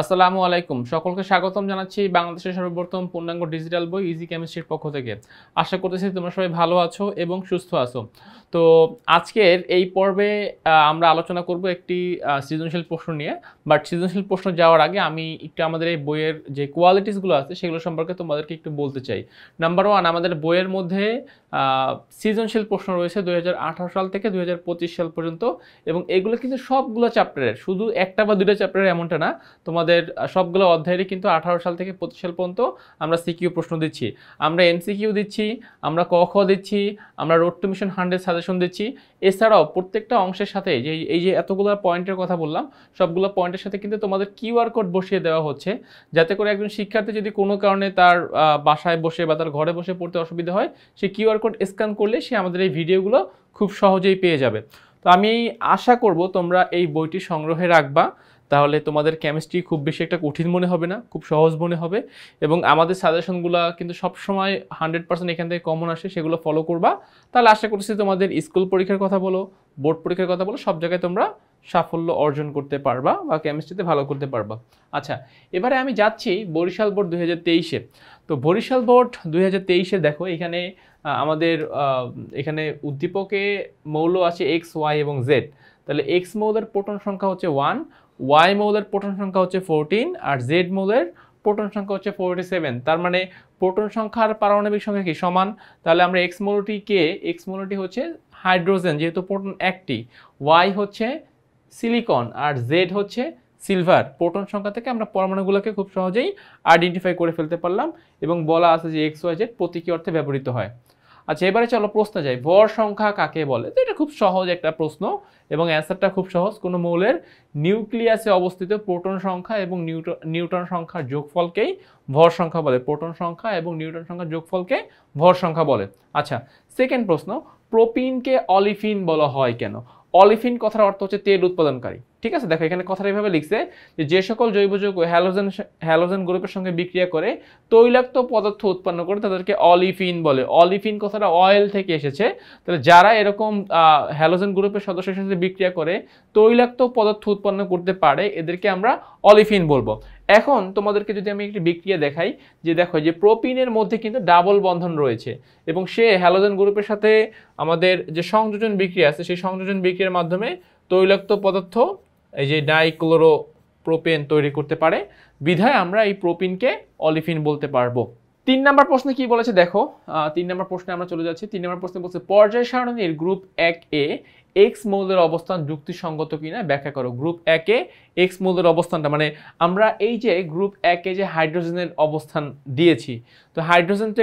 আসসালামু আলাইকুম, সকলকে স্বাগতম জানাচ্ছি বাংলাদেশের সর্বপ্রথম পূর্ণাঙ্গ ডিজিটাল বই ইজি কেমিস্ট্রির পক্ষ থেকে। আশা করতেছি তোমরা সবাই ভালো আছো এবং সুস্থ আছো। তো আজকের এই পর্বে আমরা আলোচনা করব একটি সৃজনশীল প্রশ্ন নিয়ে। বাট সৃজনশীল প্রশ্ন যাওয়ার আগে আমি একটু আমাদের এই বইয়ের যে কোয়ালিটিসগুলো আছে সেগুলো সম্পর্কে তোমাদেরকে একটু বলতে চাই। নাম্বার 1, আমাদের বইয়ের মধ্যে সৃজনশীল প্রশ্ন রয়েছে 2018 সাল থেকে 2025 সাল পর্যন্ত, এবং এগুলো কিন্তু সবগুলো চ্যাপ্টারের, শুধু একটা বা দুটো চ্যাপ্টারের এমনটা না, তোমাদের সবগুলো অধ্যায়েরই কিন্তু 18 সাল থেকে 25 সাল পর্যন্ত আমরা সিকিউ প্রশ্ন দিচ্ছি, আমরা এনসিকিউ দিচ্ছি, আমরা ক খ দিচ্ছি, আমরা রোড টু মিশন 100 সাজেশন দিচ্ছি। এছাড়াও প্রত্যেকটা অংশের সাথে এই যে এতগুলো পয়েন্টের কথা বললাম, সবগুলো পয়েন্টের সাথে কিন্তু তোমাদের কিউআর কোড বসিয়ে দেওয়া হচ্ছে, যাতে করে একজন শিক্ষার্থী যদি কোনো কারণে তার বাসায় বসে বা তার ঘরে বসে পড়তে অসুবিধা হয়, সে কিউআর কোড স্ক্যান করলে সে আমাদের এই ভিডিওগুলো খুব সহজেই পেয়ে যাবে। তো আমি আশা করব তোমরা এই বইটি সংগ্রহে রাখবা, তাহলে তোমাদের কেমিস্ট্রি খুব বেশি একটা কঠিন মনে হবে না, খুব সহজ মনে হবে। এবং আমাদের সাজেশনগুলো কিন্তু সবসময় 100% এখান থেকে কমন আসে, সেগুলো ফলো করবা। তাহলে আশা করছি তোমাদের স্কুল পরীক্ষার কথা বলো, বোর্ড পরীক্ষার কথা বলো, সব জায়গায় তোমরা সাফল্য অর্জন করতে পারবা বা কেমিস্ট্রিতে ভালো করতে পারবা। আচ্ছা, এবারে আমি যাচ্ছি বরিশাল বোর্ড 2023-এ। তো বরিশাল বোর্ড 2023-এ দেখো এখানে আমাদের এখানে উদ্দীপকে মৌল আছে এক্স, ওয়াই এবং জেড। তাহলে এক্স মৌলের প্রোটন সংখ্যা হচ্ছে 1, ওয়াই মৌলের প্রোটন সংখ্যা হচ্ছে 14, আর জেড মৌলের প্রোটন সংখ্যা হচ্ছে 47। তার মানে প্রোটন সংখ্যা আর পারমাণবিক সংখ্যা কি সমান? তাহলে আমরা এক্স মৌলটি হচ্ছে হাইড্রোজেন, যেহেতু প্রোটন একটি, ওয়াই হচ্ছে সিলিকন, আর জেড হচ্ছে সিলভার। প্রোটন সংখ্যা থেকে আমরা পরমাণুগুলোকে খুব সহজেই আইডেন্টিফাই করে ফেলতে পারলাম, এবং বলা আছে যে এক্স ওয়াই জেড প্রতীকী অর্থে ব্যবহৃত হয়। আচ্ছা, এবারে চলো প্রশ্নে যাই, ভর সংখ্যা কাকে বলে? তো এটা খুব সহজ একটা প্রশ্ন, এবং অ্যান্সারটা খুব সহজ। কোনো মৌলের নিউক্লিয়াসে অবস্থিত প্রোটন সংখ্যা এবং নিউট্রন সংখ্যার যোগফলকেই ভর সংখ্যা বলে। প্রোটন সংখ্যা এবং নিউট্রন সংখ্যার যোগফলকে ভর সংখ্যা বলে। আচ্ছা, সেকেন্ড প্রশ্ন, প্রোপিনকে অলিফিন বলা হয় কেন? অলিফিন কথার অর্থ হচ্ছে তেল উৎপাদনকারী। ঠিক আছে, দেখো এখানে কথাটা এইভাবে লিখছে যে সকল জৈব যৌগ হ্যালোজেন গ্রুপের সঙ্গে বিক্রিয়া করে তৈলাক্ত পদার্থ উৎপন্ন করে তাদেরকে অলিফিন বলে। অলিফিন কথাটা অয়েল থেকে এসেছে। তাহলে যারা এরকম হ্যালোজেন গ্রুপের সদস্যের সাথে বিক্রিয়া করে তৈলাক্ত পদার্থ উৎপন্ন করতে পারে, এদেরকে আমরা অলিফিন বলবো। এখন তোমাদেরকে যদি আমি একটি বিক্রিয়া দেখাই, যে দেখো যে প্রোপিনের মধ্যে কিন্তু ডাবল বন্ধন রয়েছে, এবং সে হ্যালোজেন গ্রুপের সাথে আমাদের যে সংযোজন বিক্রিয়া আছে সেই সংযোজন বিক্রিয়ার মাধ্যমে তৈলাক্ত পদার্থ এই যে ডাইক্লোরোপ্রোপেন তৈরি করতে পারে, বিধায় আমরা এই প্রোপিনকে অলিফিন বলতে পারবো। 3 নম্বর প্রশ্নে কি বলেছে দেখো, 3 নম্বর প্রশ্নে আমরা চলে যাচ্ছি। 3 নম্বর প্রশ্নে বলছে পর্যায় সারণীর গ্রুপ 1-এ এক্স মৌলের অবস্থান যুক্তিসঙ্গত কিনা ব্যাখ্যা করো। গ্রুপ 1-এ এক্স মৌলের অবস্থানটা, মানে আমরা এই যে গ্রুপ 1-এ যে হাইড্রোজেনের অবস্থান দিয়েছি, তো হাইড্রোজেন তো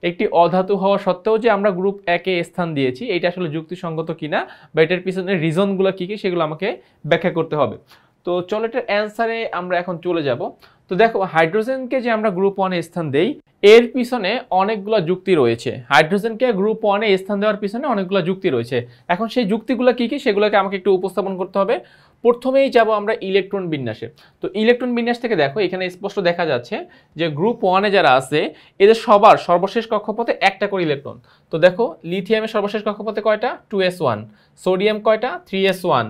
একটি অধাতু হওয়া সত্ত্বেও যে আমরা গ্রুপ 1-এ স্থান দিয়েছি, এটা আসলে যুক্তিসঙ্গত কিনা বা এটার পিছনে রিজনগুলো কী কী সেগুলো আমাকে ব্যাখ্যা করতে হবে। তো চলো এটার অ্যান্সারে আমরা এখন চলে যাব। তো দেখো, হাইড্রোজেনকে যে আমরা গ্রুপ 1-এ স্থান দেই, এর পিছনে অনেকগুলো যুক্তি রয়েছে। হাইড্রোজেনকে গ্রুপ 1-এ স্থান দেওয়ার পিছনে অনেকগুলো যুক্তি রয়েছে। এখন সেই যুক্তিগুলো কী কী সেগুলোকে আমাকে একটু উপস্থাপন করতে হবে। প্রথমেই যাব আমরা ইলেকট্রন বিন্যাসে। তো ইলেকট্রন বিন্যাস থেকে দেখো এখানে স্পষ্ট দেখা যাচ্ছে যে গ্রুপ 1-এ যারা আছে এদের সবার সর্বশেষ কক্ষপথে একটা করে ইলেকট্রন। তো দেখো, লিথিয়ামের সর্বশেষ কক্ষপথে কয়টা? 2s1, সোডিয়াম কয়টা? 3s1,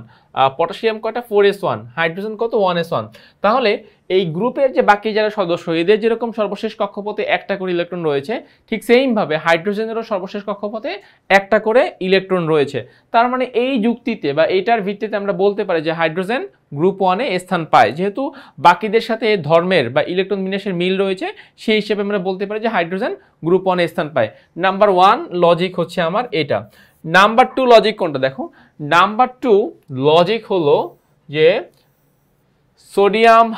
পটাশিয়াম কয়টা? 4s1, হাইড্রোজেন কত? 1s1। তাহলে এই গ্রুপের যে বাকি যারা সদস্য, এদের যেরকম সর্বশেষ কক্ষপথে একটা করে ইলেকট্রন রয়েছে, ঠিক সেইমভাবে হাইড্রোজেনেরও সর্বশেষ কক্ষপথে একটা করে ইলেকট্রন রয়েছে। তার মানে এই যুক্তিতে বা এইটার ভিত্তিতে আমরা বলতে পারি যে হাইড্রোজেন গ্রুপ 1-এ স্থান পায়, যেহেতু বাকিদের সাথে ধর্মের বা ইলেকট্রন বিন্যাসের মিল রয়েছে, সেই হিসেবে আমরা বলতে পারি যে হাইড্রোজেন গ্রুপ 1-এ স্থান পায়। নাম্বার 1 লজিক হচ্ছে আমার এটা। নাম্বার 2 লজিক কোনটা? দেখো, নাম্বার 2 লজিক হলো যে সোডিয়াম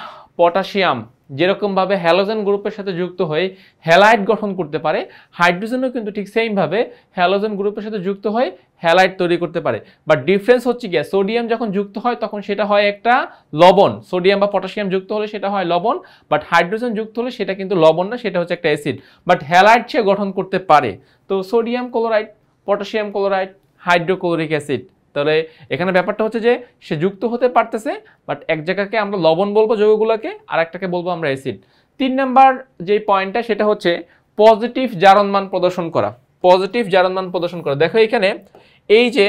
পটাশিয়াম যেরকমভাবে হ্যালোজেন গ্রুপের সাথে যুক্ত হয়ে হ্যালাইড গঠন করতে পারে, হাইড্রোজেনও কিন্তু ঠিক সেইমভাবে হ্যালোজেন গ্রুপের সাথে যুক্ত হয়ে হ্যালাইড তৈরি করতে পারে। বাট ডিফারেন্স হচ্ছে কি, সোডিয়াম যখন যুক্ত হয় তখন সেটা হয় একটা লবণ, সোডিয়াম বা পটাশিয়াম যুক্ত হলে সেটা হয় লবণ, বাট হাইড্রোজেন যুক্ত হলে সেটা কিন্তু লবণ না, সেটা হচ্ছে একটা অ্যাসিড। বাট হ্যালাইড সে গঠন করতে পারে। তো sodium chloride, potassium chloride, hydrochloric acid. তাহলে এখানে ব্যাপারটা হচ্ছে যে সে যুক্ত হতে পারতেছে, বাট এক জায়গাকে আমরা লবণ বলবো যৌগগুলোকে, আর একটাকে বলবো আমরা অ্যাসিড। 3 নাম্বার যে পয়েন্টটা সেটা হচ্ছে পজিটিভ জারণ মান প্রদর্শন করা। পজিটিভ জারণ মান প্রদর্শন করা। দেখো এখানে এই যে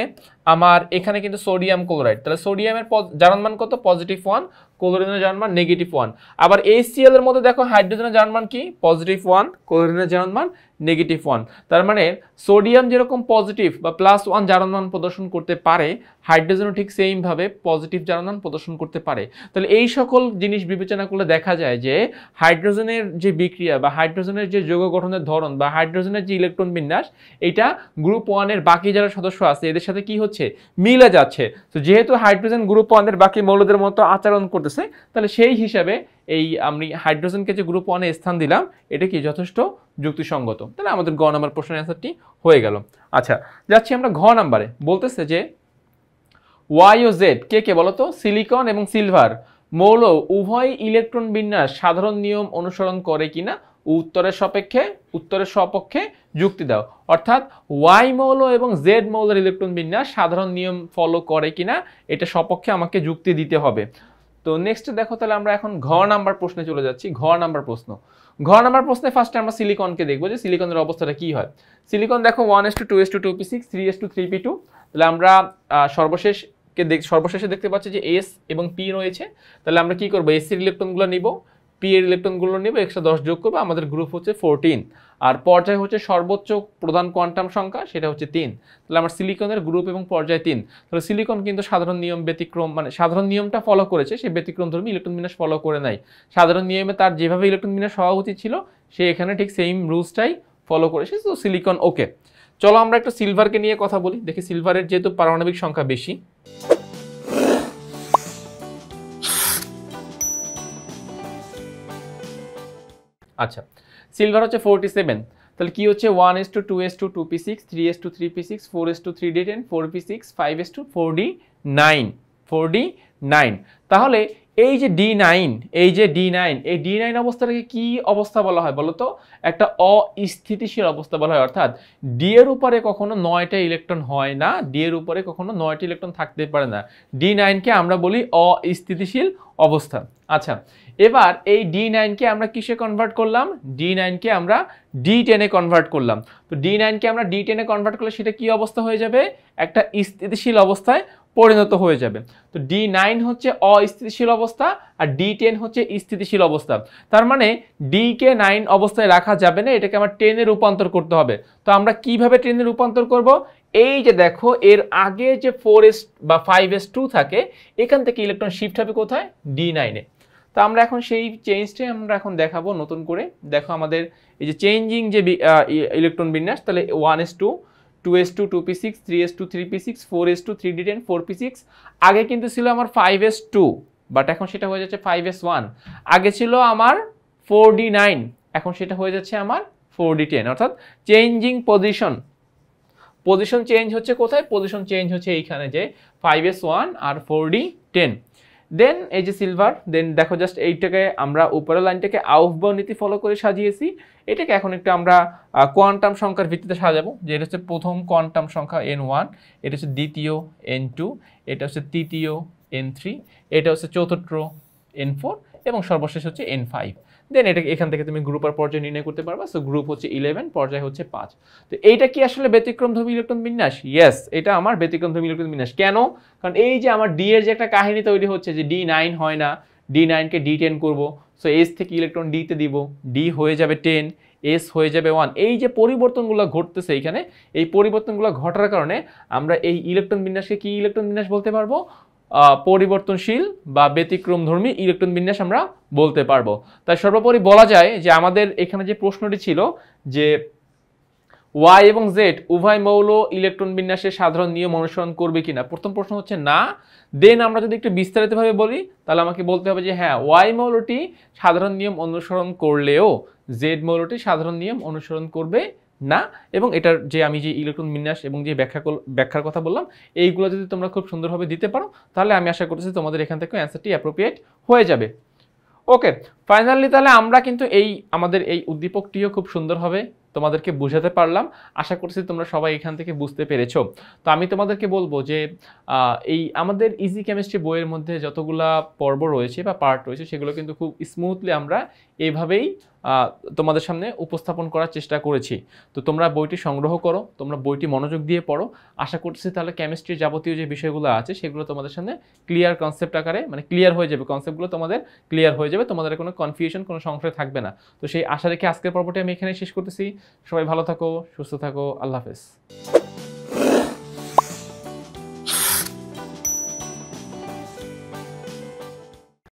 আমার এখানে কিন্তু সোডিয়াম ক্লোরাইড, তাহলে সোডিয়ামের জারণ মান কত, +1, ক্লোরিনের জারণ মান -1। আবার HCl এর মধ্যে দেখো হাইড্রোজেনের জারণ মান কি, +1, ক্লোরিনের জারণ মান -1। তার মানে সোডিয়াম যেরকম পজিটিভ বা +1 জারণ মান প্রদর্শন করতে পারে, হাইড্রোজেনও ঠিক সেম ভাবে পজিটিভ জারণ মান প্রদর্শন করতে পারে। তাহলে এই সকল জিনিস বিবেচনা করলে দেখা যায় যে হাইড্রোজেনের যে বিক্রিয়া বা হাইড্রোজেনের যে যৌগ গঠনের ধরন বা হাইড্রোজেনের যে ইলেকট্রন বিন্যাস, এটা গ্রুপ 1 এর বাকি যারা সদস্য আছে এদের সাথে কি হচ্ছে, মিলে যাচ্ছে। তো যেহেতু হাইড্রোজেন গ্রুপ 1 এর বাকি মৌলদের মতো আচরণ করতেছে, তাহলে সেই হিসাবে এই আমি হাইড্রোজেনকে যে গ্রুপ 1 এ স্থান দিলাম, এটা কি যথেষ্ট যুক্তিসঙ্গত। তাহলে আমাদের গ নাম্বার প্রশ্নের অ্যান্সারটি হয়ে গেল। আচ্ছা, যাচ্ছি আমরা ঘ নাম্বারে। বলতেছে যে ওয়াই ও জেড কে কে বলতো, সিলিকন এবং সিলভার মৌল উভয় ইলেকট্রন বিন্যাস সাধারণ নিয়ম অনুসরণ করে কিনা উত্তরের সপক্ষে যুক্তি দাও। অর্থাৎ ওয়াই মৌল এবং জেড মৌলের ইলেকট্রন বিন্যাস সাধারণ নিয়ম ফলো করে কিনা এটা সপক্ষে আমাকে যুক্তি দিতে হবে। তো নেক্সট দেখো, তাহলে আমরা এখন ঘ নাম্বার প্রশ্নে চলে যাচ্ছি। ঘ নাম্বার প্রশ্নে ফার্স্টে আমরা সিলিকনকে দেখবো যে সিলিকনের অবস্থাটা কি হয়। সিলিকন দেখো 1:2:2p6 3:3p2। তাহলে আমরা সর্বশেষে দেখতে পাচ্ছি যে এস এবং পি রয়েছে। তাহলে আমরা কি করবো, এস এর ইলেকট্রনগুলো নিব, পি এর ইলেকট্রনগুলো নিব, এক্সট্রা 10 যোগ করবো, আমাদের গ্রুপ হচ্ছে 14। আর পর্যায় হচ্ছে সর্বোচ্চ প্রধান কোয়ান্টাম সংখ্যা, সেটা হচ্ছে 3। তাহলে আমার সিলিকনের গ্রুপ এবং পর্যায় 3। তাহলে সিলিকন কিন্তু সাধারণ নিয়ম ব্যতিক্রম, মানে সাধারণ নিয়মটা ফলো করেছে, সে ব্যতিক্রমধর্মী ইলেকট্রন বিন্যাস ফলো করে নাই। সাধারণ নিয়মে তার যেভাবে ইলেকট্রন বিন্যাস হওয়া উচিত ছিল, সে এখানে ঠিক সেম রুলসটাই ফলো করেছে। তো সিলিকন ওকে। চলো আমরা একটা সিলভারকে নিয়ে কথা বলি, দেখি সিলভারের যেহেতু পারমাণবিক সংখ্যা বেশি। আচ্ছা, সিলভার হচ্ছে 47। তাহলে কি হচ্ছে, 1:2:2p6 3:3p6 4:3d10 4p6 5:4d9। তাহলে এই যে D9 অবস্থাটাকে কি অবস্থা বলা হয় বলতো, একটা অস্থিতিশীল অবস্থা বলা হয়। অর্থাৎ ডি এর উপরে কখনো 9টা ইলেকট্রন হয় না, ডি এর উপরে কখনো 9টা ইলেকট্রন থাকতে পারে না। D9কে আমরা বলি অস্থিতিশীল অবস্থা। আচ্ছা, এবার এই D9কে আমরা কিসে কনভার্ট করলাম, D9কে আমরা D10 এ কনভার্ট করলাম। তো D9কে আমরা D10 এ কনভার্ট করলে সেটা কি অবস্থা হয়ে যাবে, একটা স্থিতিশীল অবস্থায় পরিণত হয়ে যাবে। তো D9 হচ্ছে অস্থিতিশীল অবস্থা আর D10 হচ্ছে স্থিতিশীল অবস্থা। তার মানে D কে 9 অবস্থায় রাখা যাবে না, এটাকে আমার 10 এ রূপান্তর করতে হবে। তো আমরা কিভাবে 10 এ রূপান্তর করব, এই যে দেখো এর আগে যে 4s বা 5s2 থাকে, এখান থেকে ইলেকট্রন শিফট হবে কোথায়, D9 এ। তো আমরা এখন সেই চেঞ্জটাই আমরা এখন দেখাবো নতুন করে। দেখো আমাদের এই যে চেঞ্জিং যে ইলেকট্রন বিন্যাস, তাহলে 1:2 2:2 2p6 3:2 3p6 4:2 3d10 4p6। আগে কিন্তু ছিল আমার 5s2, বাট এখন সেটা হয়ে যাচ্ছে 5s1। আগে ছিল আমার 4d9, এখন সেটা হয়ে যাচ্ছে আমার 4d10। অর্থাৎ চেঞ্জিং পজিশন চেঞ্জ হচ্ছে কোথায়, পজিশন চেঞ্জ হচ্ছে এইখানে যে 5s1 আর 4d10। দেন এই যে সিলভার, দেন দেখো জাস্ট এইটাকে আমরা উপরের লাইনটাকে আউফবাউ নীতি ফলো করে সাজিয়েছি। এটাকে এখন একটু আমরা কোয়ান্টাম সংখ্যার ভিত্তিতে সাজাবো, যে এটা হচ্ছে প্রথম কোয়ান্টাম সংখ্যা n1, এটা হচ্ছে দ্বিতীয় n2, এটা হচ্ছে তৃতীয় n3, এটা হচ্ছে চতুর্থ n4 এবং সর্বশেষ হচ্ছে n5। দেন এটা এখান থেকে তুমি গ্রুপ আর পর্যায় নির্ণয় করতে পারবা। সো গ্রুপ হচ্ছে 11, পর্যায় হচ্ছে 5। তো এইটা কি আসলে ব্যতিক্রমধর্মী ইলেকট্রন বিন্যাস? ইয়েস, এটা আমার ব্যতিক্রমধর্মী ইলেকট্রন বিন্যাস। কেন? কারণ এই যে আমার ডি এর যে একটা কাহিনী তৈরি হচ্ছে যে D9 হয় না, D9 কে D10 করব। সো এস থেকে ইলেকট্রন ডি তে দিব, ডি হয়ে যাবে 10, এস হয়ে যাবে 1। এই যে পরিবর্তনগুলো ঘটতেছে এখানে, এই পরিবর্তনগুলো ঘটার কারণে আমরা এই ইলেকট্রন বিন্যাসকে কি ইলেকট্রন বিন্যাস বলতে পারবো, পরিবর্তনশীল বা ব্যতিক্রমধর্মী ইলেকট্রন বিন্যাস আমরা বলতে পারবো। তাই সর্বোপরি বলা যায় যে আমাদের এখানে যে প্রশ্নটি ছিল যে ওয়াই এবং জেড উভয় মৌল ইলেকট্রন বিন্যাসের সাধারণ নিয়ম অনুসরণ করবে কিনা, প্রথম প্রশ্ন হচ্ছে না। দেন আমরা যদি একটু বিস্তারিতভাবে বলি, তাহলে আমাকে বলতে হবে যে হ্যাঁ, ওয়াই মৌলটি সাধারণ নিয়ম অনুসরণ করলেও জেড মৌলটি সাধারণ নিয়ম অনুসরণ করবে না। এবং এটার যে আমি যে ইলেকট্রন বিন্যাস এবং যে ব্যাখ্যার কথা বললাম, এইগুলো যদি তোমরা খুব সুন্দরভাবে দিতে পারো, তাহলে আমি আশা করতেছি তোমাদের এখান থেকে অ্যান্সারটি অ্যাপ্রোপ্রিয়েট হয়ে যাবে। ওকে, ফাইনালি তাহলে আমরা কিন্তু আমাদের এই উদ্দীপকটিও খুব সুন্দরভাবে তোমাদেরকে বুঝাতে পারলাম। আশা করছি তোমরা সবাই এখান থেকে বুঝতে পেরেছো। তো আমি তোমাদেরকে বলবো যে এই আমাদের ইজি কেমিস্ট্রি বইয়ের মধ্যে যতগুলা পর্ব রয়েছে বা পার্ট রয়েছে, সেগুলো কিন্তু খুব স্মুথলি আমরা এইভাবেই তোমাদের সামনে উপস্থাপন করার চেষ্টা করেছি। তো তোমরা বইটি সংগ্রহ করো, তোমরা বইটি মনোযোগ দিয়ে পড়ো। আশা করছি তাহলে কেমিস্ট্রির যাবতীয় যে বিষয়গুলো আছে সেগুলো তোমাদের সামনে ক্লিয়ার কনসেপ্ট আকারে মানে ক্লিয়ার হয়ে যাবে, কনসেপ্টগুলো তোমাদের ক্লিয়ার হয়ে যাবে, তোমাদের কোনো কনফিউশন কোনো সংশয় থাকবে না। তো সেই আশা রেখে আজকের পর্বটি আমি এখানে শেষ করতেছি। সবাই ভালো থাকো, সুস্থ থাকো, আল্লাহ হাফেজ।